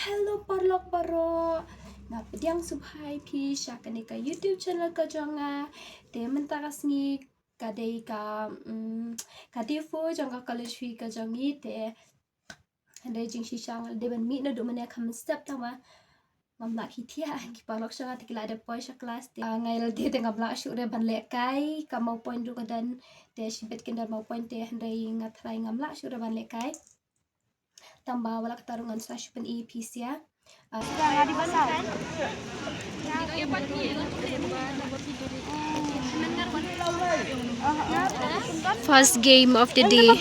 Hello parlok paro. Nah, pediang subhai pi syakani ka YouTube channel ka jonga. Te mentakas ni kadai ka kadifo jonga college fi ka jongi te. Andai jing shisang de ban mi na do mane kam step tama. Ngamla hitia ki parlok syanga te kila ada poi syak kelas te ngail te ngamla syuk re ban lekai ka mau point du kadan te sibet kendar mau point te handai ngatrai ngamla syuk re ban lekai. Tambah wala ketarungan slash pen EPC ya. First game of the day.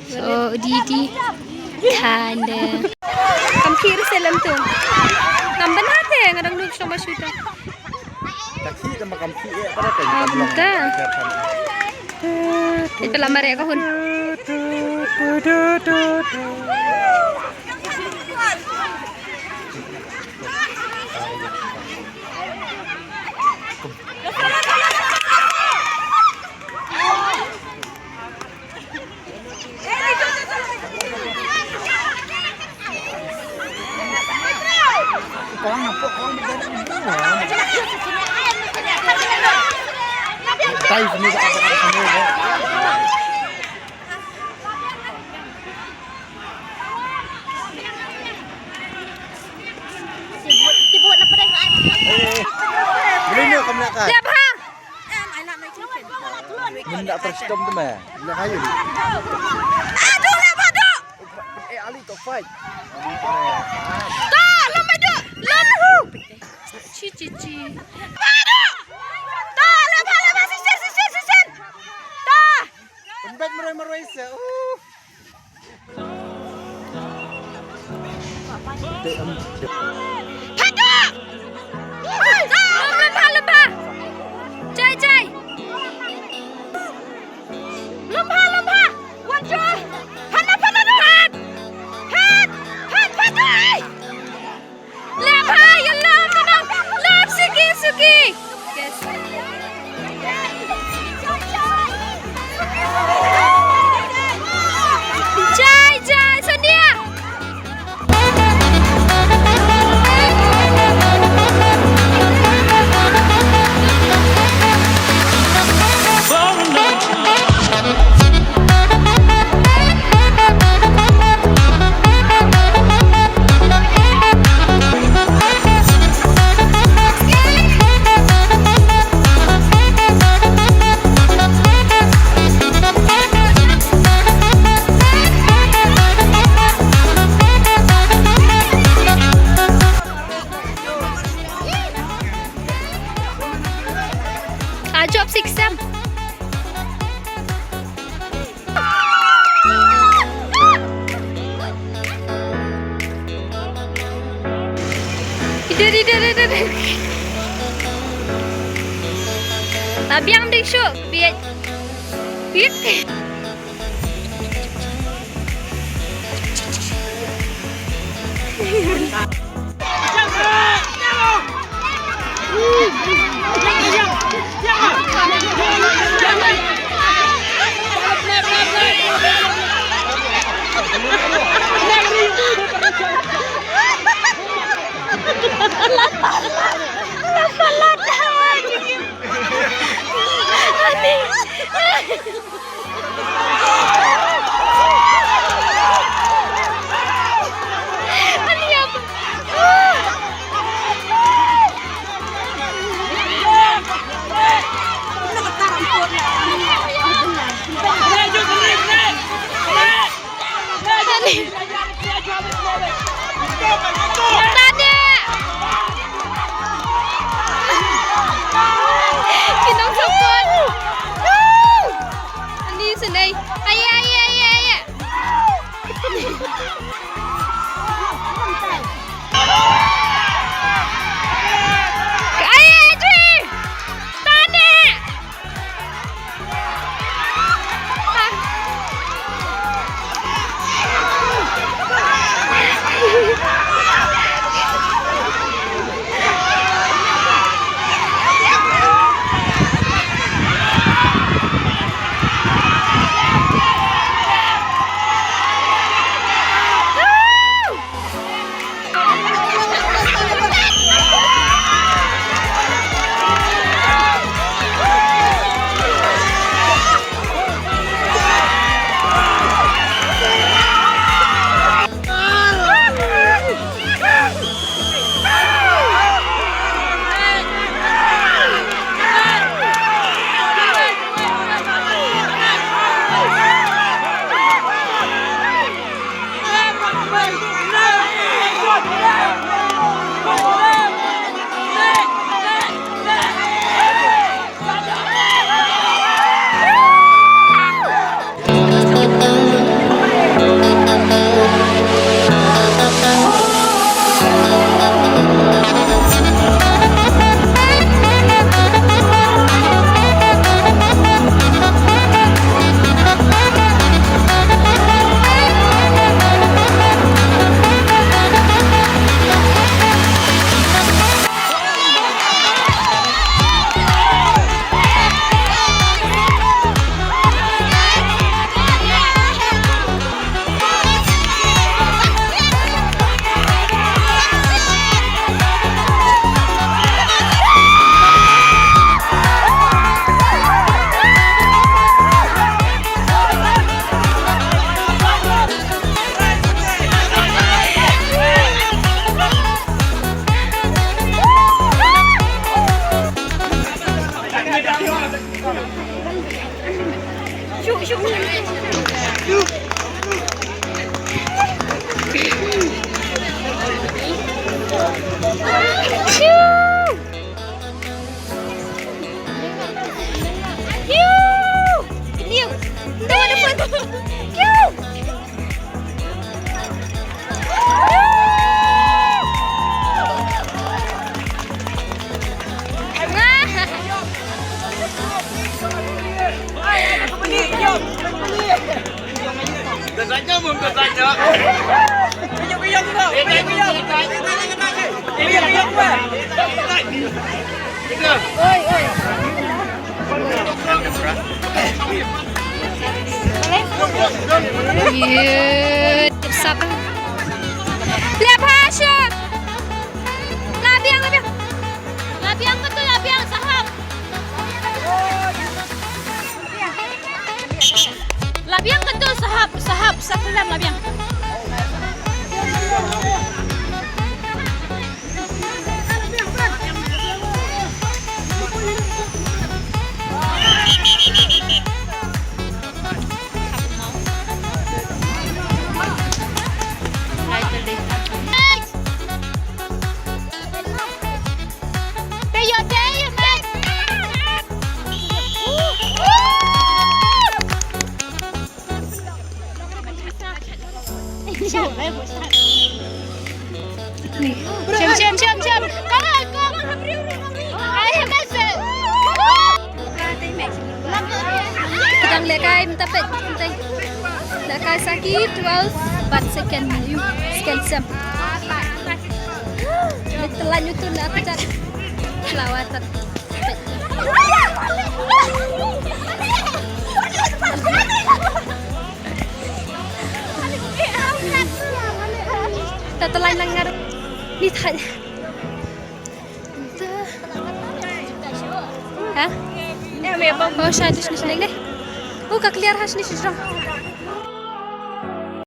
So Didi Kanda Kampir selam tu Nambah nate ngadang nuk sama syuta Taksi sama kampi ya pada tadi buka itu lamar ya kahun Tay semua apa semua. Sibuk nak pedang ai. Boleh ni kamu nak kan? Siap ha I nak naik chicken. Benda terstom tu mah. Nak kayu ni. Aduh lepas tu. Ali top fight. Tak, lambat tu. Lambat. Cici Aduh. Tak, lepas sisen. Tak. Tempat merai-merai se. Aduh. Lembah Jai Lembah. Wajah. Hanap hat. Lembah ya lam sugi yes Jai Sonia job 6 Sam Tabiang ding syuk biat Kinong sapon Ani sunay Ay Tane Iya, besar. Lihat Hasya. Labiang. Labiang betul, labiang sahab. Labiang betul sahab sakulan labiang. Siap. Kom. Ayo masuk. Kita lekai minta pet. Lekai sakit 12 second you sekian jam. Telan itu nak pecat lawatan. Telan langar ni tak. Hah? Oh, saya di sini deh. Oh, kak clear has ni sih.